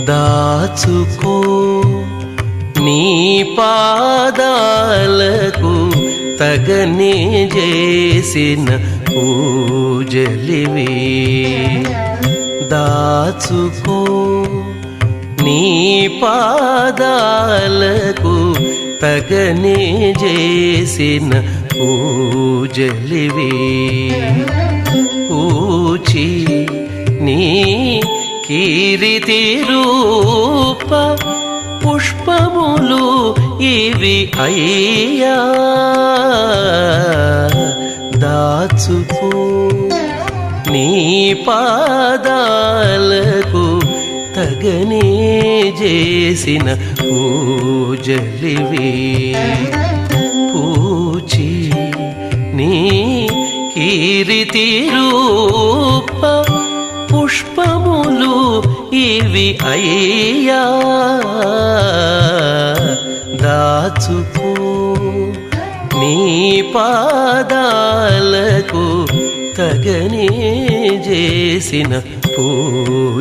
దాచుకో నీ పాదాలకు తగనే చేసిన పూజలివి. దాచుకో నీ పాదాలకు తగనే చేసిన పూజలివి. పూచి నీ కీర్తి రూప పుష్పములు ఇవి అయ్యా. దాచుకో నీ పాదాలకు తగనే చేసిన పూజలివి. పూచి నీ కీర్తి రూప పుష్పములు ఇవి అయ్యా. దాచుకో నీ పాదాలకు తగనే చేసిన పూజ.